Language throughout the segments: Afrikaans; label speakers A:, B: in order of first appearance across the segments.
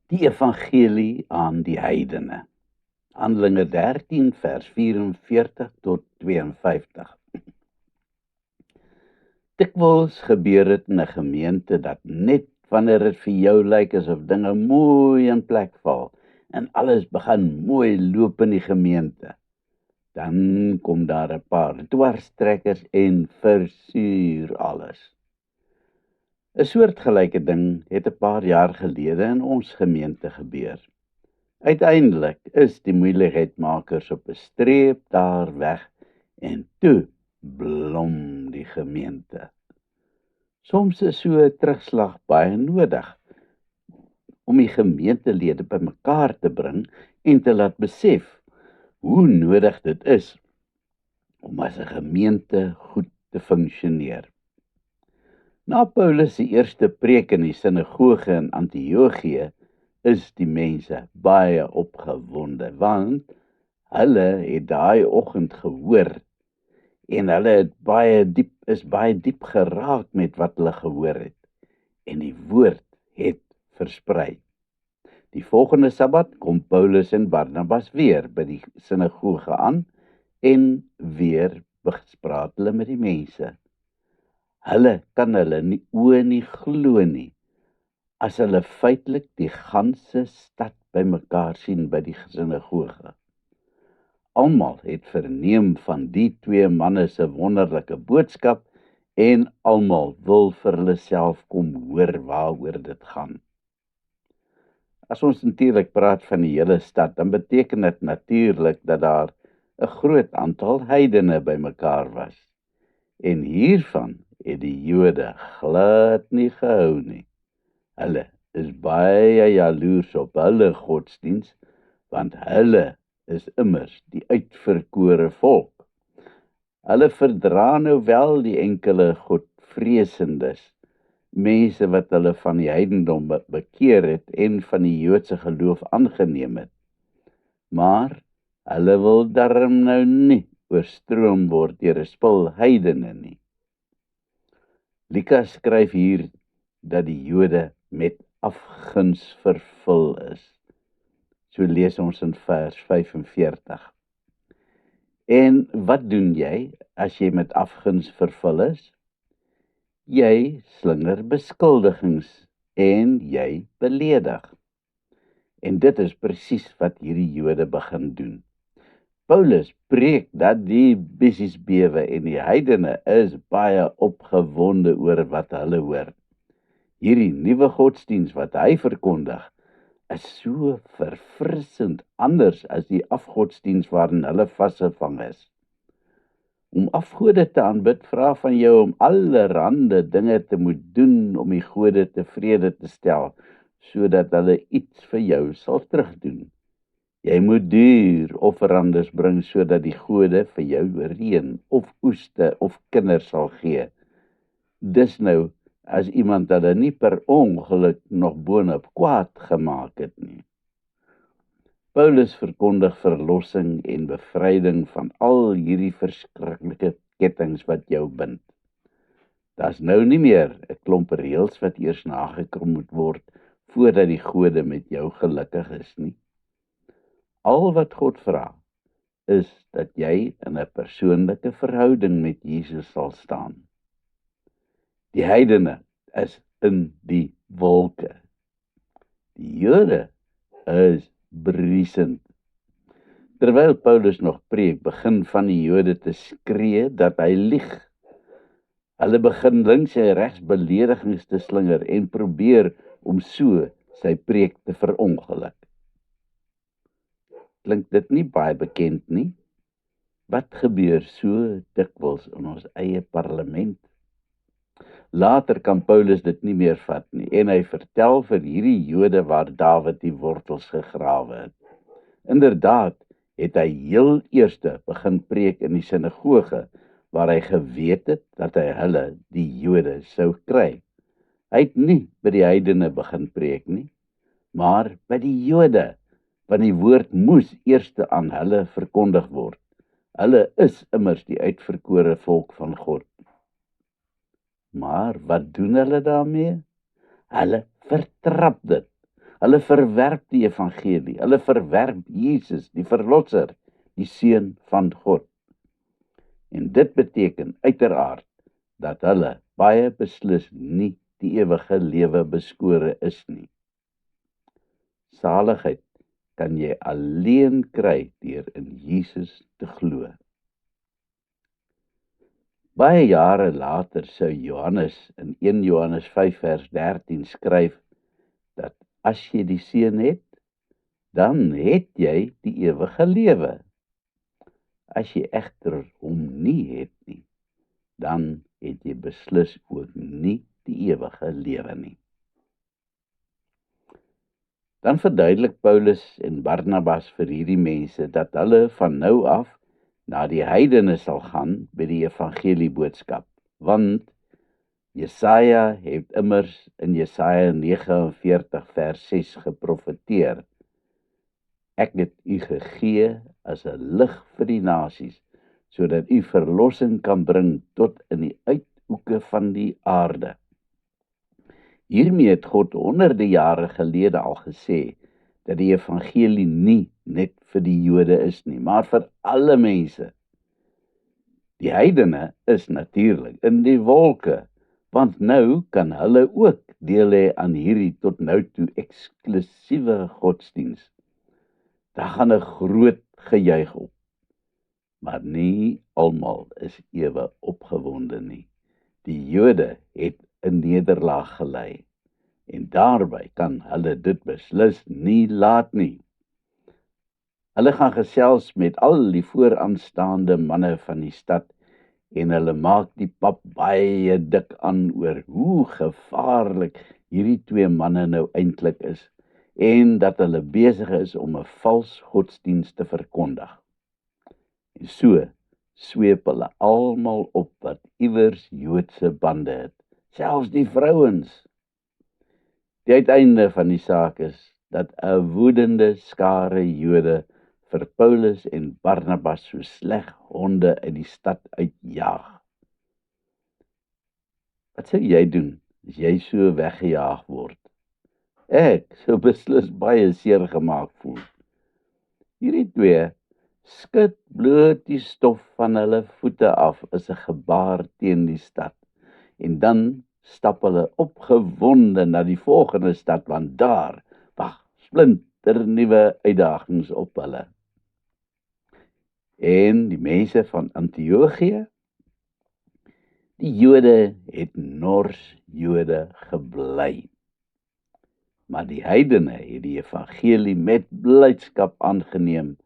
A: Die evangelie aan die heidene. Handelinge 13 vers 44 tot 52. Dikwels gebeur dit in 'n gemeente dat net wanneer dit vir jou lyk asof dinge mooi in plek val en alles begin mooi loop in die gemeente, dan kom daar 'n paar dwarstrekkers en versuur alles. 'n Soortgelyke ding het 'n paar jaar gelede in ons gemeente gebeur. Uiteindelik is die moeilikheidmakers op 'n streep daar weg en toe blom die gemeente. Soms is so 'n terugslag baie nodig om die gemeentelede bymekaar te bring en te laat besef hoe nodig dit is om as 'n gemeente goed te funksioneer. Na Paulus se eerste preek in die sinagoge in Antiochië is die mense baie opgewonde, want hulle het daai oggend gehoor en hulle het baie diep geraak met wat hulle gehoor het en die woord het versprei. Die volgende Sabbat kom Paulus en Barnabas weer by die sinagoge aan en weer bespraat hulle met die mense. Hulle kan hulle oë nie glo nie as hulle feitelik die ganse stad bymekaar sien by die sinagoge. Almal het verneem van die twee manne se wonderlike boodskap en almal wil vir hulle self kom hoor waaroor dit gaan. As ons natuurlik praat van die hele stad, dan beteken dit natuurlik dat daar 'n groot aantal heidene bymekaar was. En hiervan het die Jode glad nie gehou nie. Hulle is baie jaloers op hulle godsdiens, want hulle is immers die uitverkore volk. Hulle verdra nou wel die enkele godvreesendes, mense wat hulle van die heidendom bekeer het en van die Joodse geloof aangeneem het. Maar hulle wil darm nou nie oorstroom word deur 'n spul heidene nie. Lukas skryf hier dat die Jode met afguns vervul is. So lees ons in vers 45. En wat doen jy as jy met afguns vervul is? Jy slinger beskuldigings en jy beledig. En dit is presies wat hierdie Jode begin doen. Paulus preek dat die bessies bewe en die heidene is baie opgewonde oor wat hulle hoor. Hierdie nuwe godsdiens wat hy verkondig is so verfrissend anders as die afgodsdiens waarin hulle vasgevang is. Om afgode te aanbid vra van jou om allerhande dinge te moet doen om die gode tevrede te stel, sodat hulle iets vir jou sal terugdoen. Jy moet duur offerandes bring sodat die gode vir jou reën of oeste of kinders sal gee. Dis nou as iemand hulle nie per ongeluk nog boonop kwaad gemaak het nie. Paulus verkondig verlossing en bevryding van al hierdie verskriklike kettinge wat jou bind. Daar's nou nie meer 'n klomp reëls wat eers nagekom moet word voordat die gode met jou gelukkig is nie. Al wat God vra is dat jy in 'n persoonlike verhouding met Jesus sal staan. Die heidene is in die wolke. Die Jode is briesend. Terwyl Paulus nog preek, begin van die Jode te skree dat hy lieg. Hulle begin links en regs beledigings te slinger en probeer om so sy preek te verongeluk. Klink dit nie baie bekend nie? Wat gebeur so dikwels in ons eie parlement? Later kan Paulus dit nie meer vat nie en hy vertel vir hierdie Jode waar Dawid die wortels gegrawe het. Inderdaad het hy heel eerste begin preek in die sinagoge waar hy geweet het dat hy hulle, die Jode, sou kry. Hy het nie by die heidene begin preek nie, maar by die Jode, want die woord moes eerste aan hulle verkondig word. Hulle is immers die uitverkore volk van God. Maar wat doen hulle daarmee? Hulle vertrap dit. Hulle verwerp die evangelie, hulle verwerp Jesus, die verlosser, die Seun van God. En dit beteken uiteraard dat hulle baie beslis nie die ewige lewe beskore is nie. Saligheid kan jy alleen kry deur in Jesus te glo. Baie jare later sou Johannes in 1 Johannes 5 vers 13 skryf dat as jy die Seun het, dan het jy die ewige lewe. As jy egter hom nie het nie, dan het jy beslis ook nie die ewige lewe nie. Dan verduidelik Paulus en Barnabas vir hierdie mense dat hulle van nou af na die heidene sal gaan by die evangelieboodskap, want Jesaja het immers in Jesaja 49 vers 6 geprofeteer. Ek het u gegee as 'n lig vir die nasies, sodat u verlossing kan bring tot in die uithoeke van die aarde. Hiermee het God honderde jare gelede al gesê dat die evangelie nie net vir die Jode is nie, maar vir alle mense. Die heidene is natuurlik in die wolke, want nou kan hulle ook deel hê aan hierdie tot nou toe eksklusiewe godsdiens. Daar gaan 'n groot gejuig op, maar nie almal is ewe opgewonde nie. Die Jode het 'n nederlaag gely, en daarby kan hulle dit beslis nie laat nie. Hulle gaan gesels met al die vooraanstaande manne van die stad, en hulle maak die pap baie dik aan oor hoe gevaarlik hierdie twee manne nou eintlik is, en dat hulle besig is om 'n vals godsdienst te verkondig. En so sweep hulle almal op wat iewers Joodse bande het, selfs die vrouens. Die uiteinde van die saak is dat 'n woedende skare Jode vir Paulus en Barnabas so sleg honde uit die stad uitjaag. Wat sou jy doen as jy so weggejaag word? Ek sou beslis baie seer gemaak voel. Hierdie twee skud bloot die stof van hulle voete af as 'n gebaar teen die stad, en dan stap hulle opgewonde na die volgende stad, want daar wag splinternuwe uitdagings op hulle. En die mense van Antiochië, die Jode het nors Jode gebly. Maar die heidene het die evangelie met blydskap aangeneem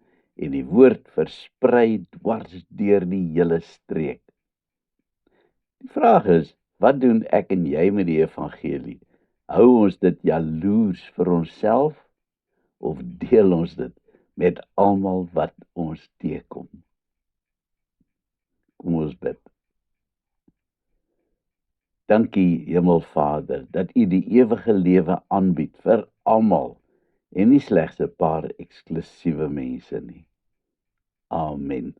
A: en die woord versprei dwars deur die hele streek. Die vraag is, wat doen ek en jy met die evangelie? Hou ons dit jaloers vir onsself of deel ons dit met almal wat ons teekom? Kom ons bid. Dankie, Hemelvader, dat u die ewige lewe aanbied vir almal en nie slegs 'n paar eksklusiewe mense nie. Amen.